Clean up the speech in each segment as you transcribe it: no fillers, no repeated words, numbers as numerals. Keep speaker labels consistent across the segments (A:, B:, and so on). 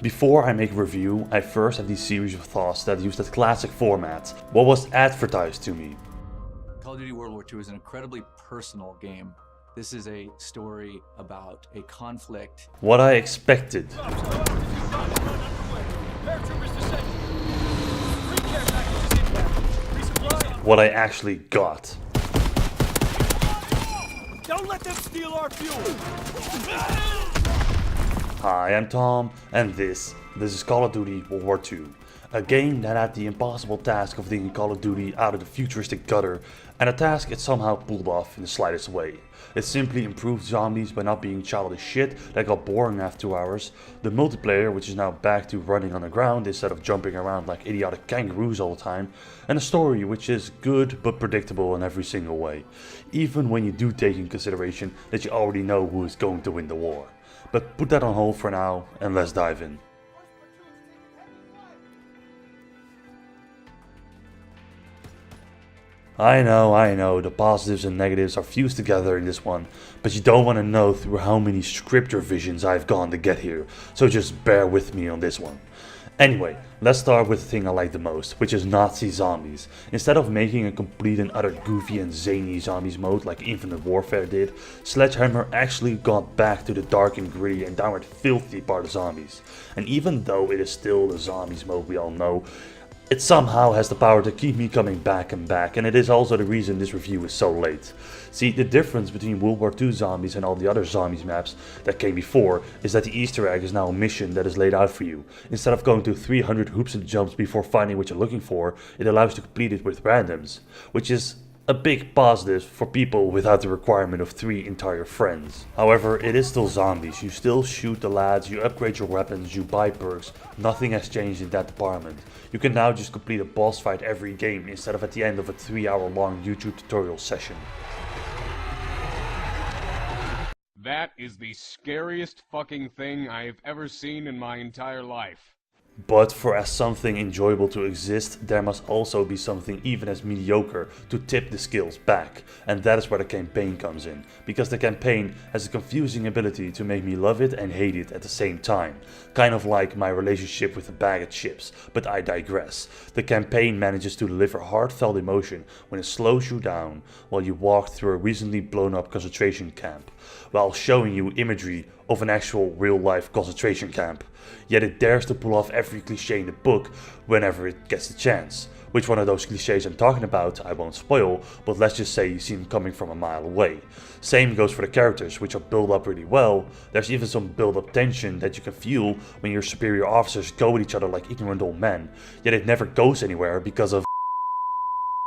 A: Before I make a review, I first have these series of thoughts that use that classic format. What was advertised to me?
B: Call of Duty World War II is an incredibly personal game. This is a story about a conflict.
A: What I expected. What I actually got.
C: Don't let them steal our fuel!
A: Hi, I'm Tom, and this is Call of Duty World War II. A game that had the impossible task of digging Call of Duty out of the futuristic gutter, and a task it somehow pulled off in the slightest way. It simply improved zombies by not being childish shit that got boring after 2 hours, the multiplayer which is now back to running on the ground instead of jumping around like idiotic kangaroos all the time, and a story which is good but predictable in every single way, even when you do take in consideration that you already know who is going to win the war. But put that on hold for now and let's dive in. I know, the positives and negatives are fused together in this one, but you don't want to know through how many script revisions I've gone to get here, so just bear with me on this one. Anyway, let's start with the thing I like the most, which is Nazi zombies. Instead of making a complete and utter goofy and zany zombies mode like Infinite Warfare did, Sledgehammer actually got back to the dark and gritty and downright filthy part of zombies. And even though it is still the zombies mode we all know, it somehow has the power to keep me coming back and back, and it is also the reason this review is so late. See, the difference between World War II zombies and all the other zombies maps that came before is that the Easter egg is now a mission that is laid out for you. Instead of going through 300 hoops and jumps before finding what you're looking for, it allows you to complete it with randoms, which is a big positive for people without the requirement of 3 entire friends. However, it is still zombies. You still shoot the lads, you upgrade your weapons, you buy perks. Nothing has changed in that department. You can now just complete a boss fight every game instead of at the end of a 3-hour long YouTube tutorial session.
D: That is the scariest fucking thing I've ever seen in my entire life.
A: But for as something enjoyable to exist, there must also be something even as mediocre to tip the scales back. And that is where the campaign comes in. Because the campaign has a confusing ability to make me love it and hate it at the same time. Kind of like my relationship with a bag of chips, but I digress. The campaign manages to deliver heartfelt emotion when it slows you down while you walk through a recently blown up concentration camp, while showing you imagery of an actual real life concentration camp. Yet it dares to pull off every cliche in the book whenever it gets the chance. Which one of those cliches I'm talking about I won't spoil, but let's just say you see them coming from a mile away. Same goes for the characters, which are built up really well. There's even some build up tension that you can feel when your superior officers go at each other like ignorant old men, yet it never goes anywhere because of.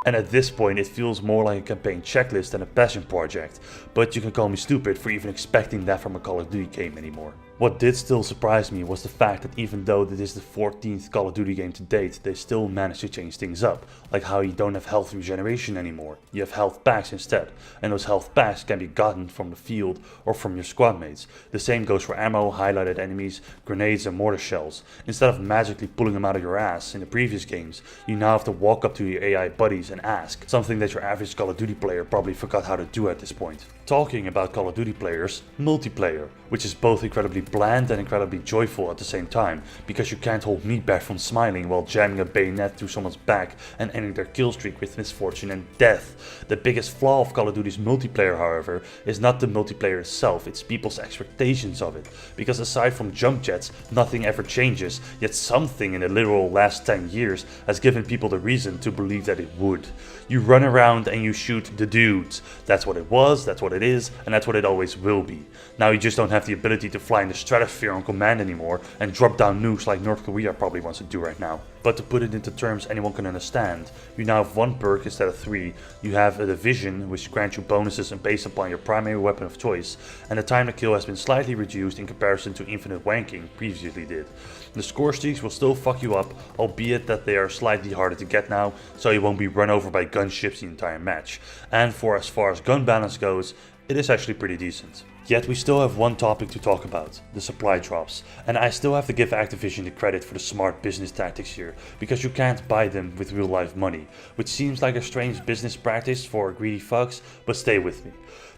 A: And at this point it feels more like a campaign checklist than a passion project, but you can call me stupid for even expecting that from a Call of Duty game anymore. What did still surprise me was the fact that even though this is the 14th Call of Duty game to date, they still managed to change things up, like how you don't have health regeneration anymore, you have health packs instead, and those health packs can be gotten from the field or from your squad mates. The same goes for ammo, highlighted enemies, grenades and mortar shells. Instead of magically pulling them out of your ass in the previous games, you now have to walk up to your AI buddies and ask, something that your average Call of Duty player probably forgot how to do at this point. Talking about Call of Duty players, multiplayer, which is both incredibly bland and incredibly joyful at the same time, because you can't hold me back from smiling while jamming a bayonet through someone's back and ending their kill streak with misfortune and death. The biggest flaw of Call of Duty's multiplayer, however, is not the multiplayer itself, it's people's expectations of it, because aside from jump jets, nothing ever changes, yet something in the literal last 10 years has given people the reason to believe that it would. You run around and you shoot the dudes. That's what it was, that's what it is, and that's what it always will be. Now you just don't have the ability to fly in the stratosphere on command anymore and drop down nukes like North Korea probably wants to do right now. But to put it into terms anyone can understand, you now have 1 perk instead of 3, you have a division which grants you bonuses and based upon your primary weapon of choice, and the time to kill has been slightly reduced in comparison to infinite wanking previously did. The score streaks will still fuck you up, albeit that they are slightly harder to get now, so you won't be run over by gunships the entire match. And for as far as gun balance goes, it is actually pretty decent. Yet we still have one topic to talk about, the supply drops, and I still have to give Activision the credit for the smart business tactics here, because you can't buy them with real life money, which seems like a strange business practice for greedy fucks, but stay with me.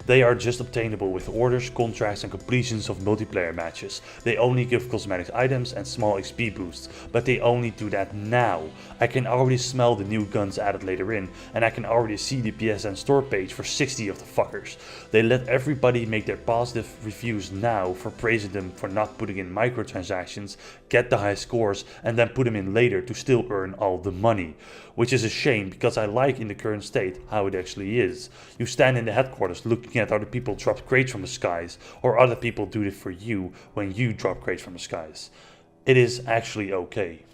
A: They are just obtainable with orders, contracts and completions of multiplayer matches. They only give cosmetic items and small XP boosts, but they only do that now. I can already smell the new guns added later in, and I can already see the PSN store page for 60 of the fuckers. They let everybody make their positive reviews now for praising them for not putting in microtransactions, get the high scores and then put them in later to still earn all the money. Which is a shame because I like in the current state how it actually is. You stand in the headquarters looking at other people drop crates from the skies, or other people do it for you when you drop crates from the skies. It is actually okay.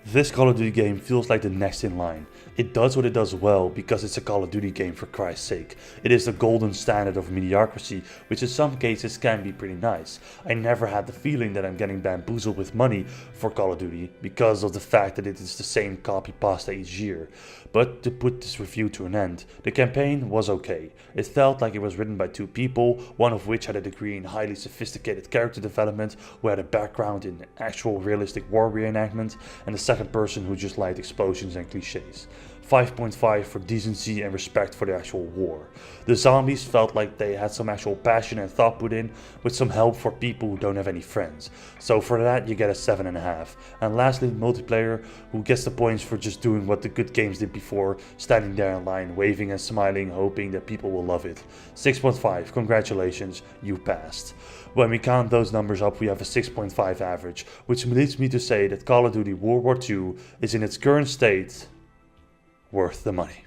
A: This Call of Duty game feels like the next in line. It does what it does well because it's a Call of Duty game, for Christ's sake. It is the golden standard of mediocrity, which in some cases can be pretty nice. I never had the feeling that I'm getting bamboozled with money for Call of Duty because of the fact that it is the same copy pasta each year. But to put this review to an end, the campaign was okay. It felt like it was written by two people, one of which had a degree in highly sophisticated character development, who had a background in actual realistic war reenactment, and the second person who just liked explosions and cliches. 5.5 for decency and respect for the actual war. The zombies felt like they had some actual passion and thought put in, with some help for people who don't have any friends. So for that you get a 7.5. And lastly, multiplayer, who gets the points for just doing what the good games did before, standing there in line, waving and smiling, hoping that people will love it. 6.5, congratulations, you passed. When we count those numbers up, we have a 6.5 average, which leads me to say that Call of Duty World War II is in its current state worth the money.